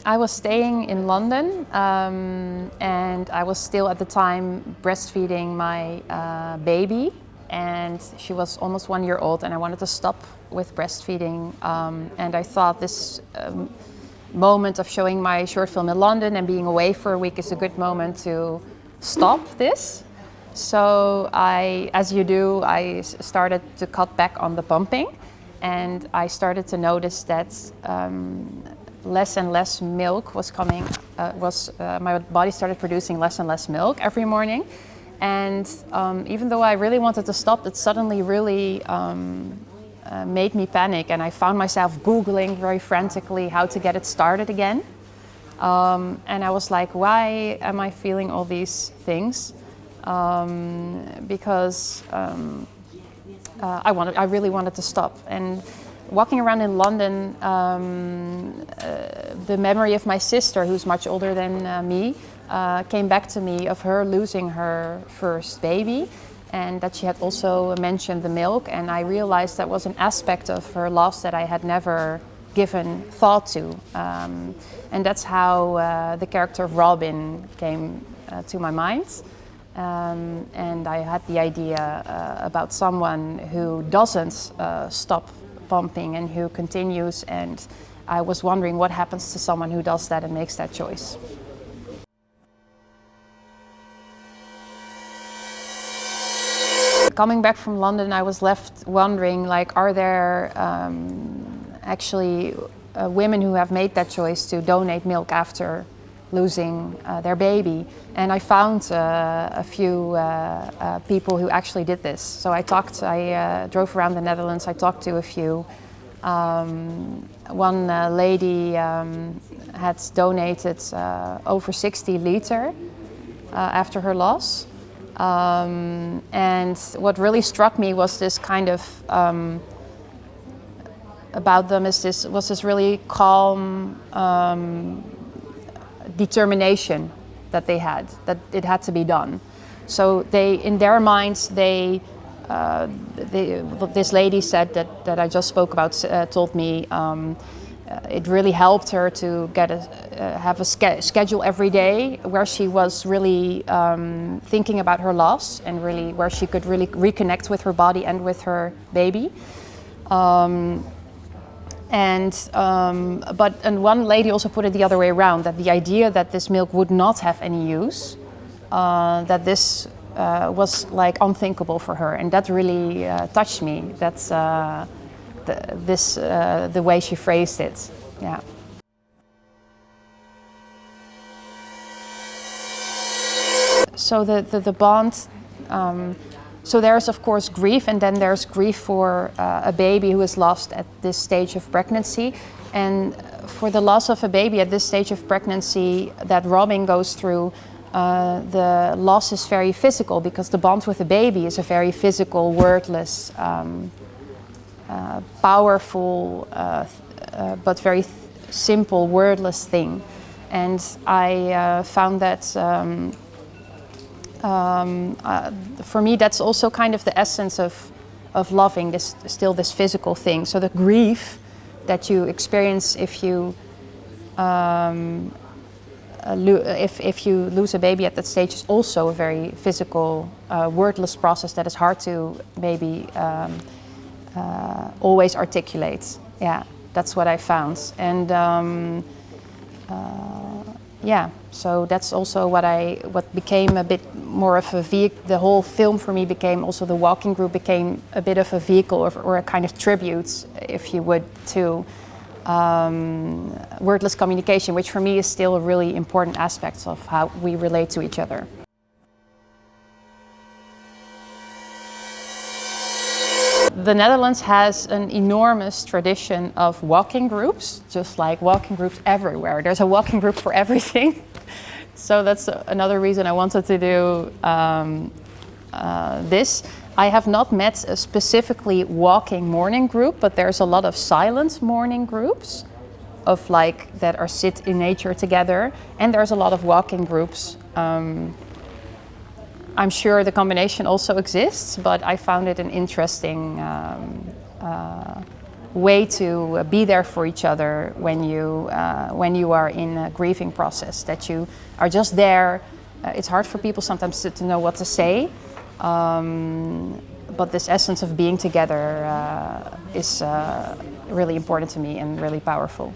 I was staying in London and I was still at the time breastfeeding my baby, and she was almost 1 year old, and I wanted to stop with breastfeeding, and I thought this moment of showing my short film in London and being away for a week is a good moment to stop this. So as you do, I started to cut back on the pumping, and I started to notice that less and less milk was coming. My body started producing less and less milk every morning, and even though I really wanted to stop, it suddenly really made me panic, and I found myself Googling very frantically how to get it started again. And I was like, why am I feeling all these things? Because I really wanted to stop. And walking around in London, the memory of my sister, who's much older than me, came back to me of her losing her first baby, and that she had also mentioned the milk, and I realized that was an aspect of her loss that I had never given thought to. And that's how the character of Robin came to my mind. And I had the idea about someone who doesn't stop pumping and who continues, and I was wondering what happens to someone who does that and makes that choice. Coming back from London, I was left wondering, like, are there actually women who have made that choice to donate milk after losing their baby? And I found a few people who actually did this. So I drove around the Netherlands, I talked to a few. One lady had donated over 60 liters after her loss. And what really struck me was this kind of about them was this really calm determination that they had, that it had to be done. So in their minds, this lady said that I just spoke about told me it really helped her to have a schedule every day where she was really thinking about her loss, and really where she could really reconnect with her body and with her baby. And one lady also put it the other way around, that the idea that this milk would not have any use, that this was like unthinkable for her, and that really touched me. That's the way she phrased it. Yeah. So the bond. So there's of course grief, and then there's grief for a baby who is lost at this stage of pregnancy. And for the loss of a baby at this stage of pregnancy that Robin goes through, the loss is very physical, because the bond with the baby is a very physical, wordless, powerful, but very simple, wordless thing. And I found that for me, that's also kind of the essence of loving, this physical thing. So the grief that you experience if you lose a baby at that stage is also a very physical, wordless process that is hard to maybe always articulate. Yeah, that's what I found. And yeah, so that's also what became a bit more of a vehicle. The whole film for me became also, the walking group became a bit of a vehicle or a kind of tribute, if you would, to wordless communication, which for me is still a really important aspect of how we relate to each other. The Netherlands has an enormous tradition of walking groups, just like walking groups everywhere. There's a walking group for everything. So that's another reason I wanted to do this. I have not met a specifically walking morning group, but there's a lot of silent morning groups of that are sit in nature together. And there's a lot of walking groups. I'm sure the combination also exists, but I found it an interesting way to be there for each other when you are in a grieving process. That you are just there. It's hard for people sometimes to know what to say, but this essence of being together is really important to me and really powerful.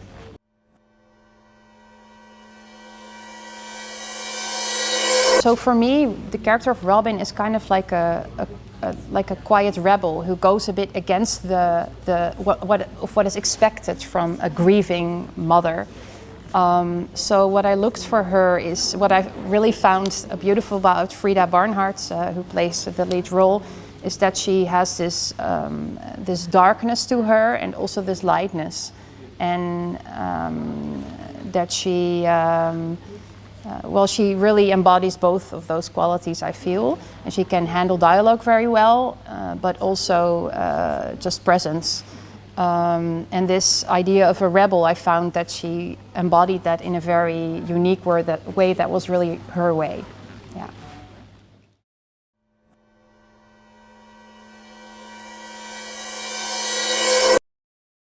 So for me, the character of Robin is kind of like a quiet rebel who goes a bit against what is expected from a grieving mother. So what I looked for her is what I really found beautiful about Frida Barnhart, who plays the lead role, is that she has this darkness to her and also this lightness, and that she she really embodies both of those qualities, I feel. And she can handle dialogue very well, but also just presence. And this idea of a rebel, I found that she embodied that in a very unique way that was really her way. Yeah.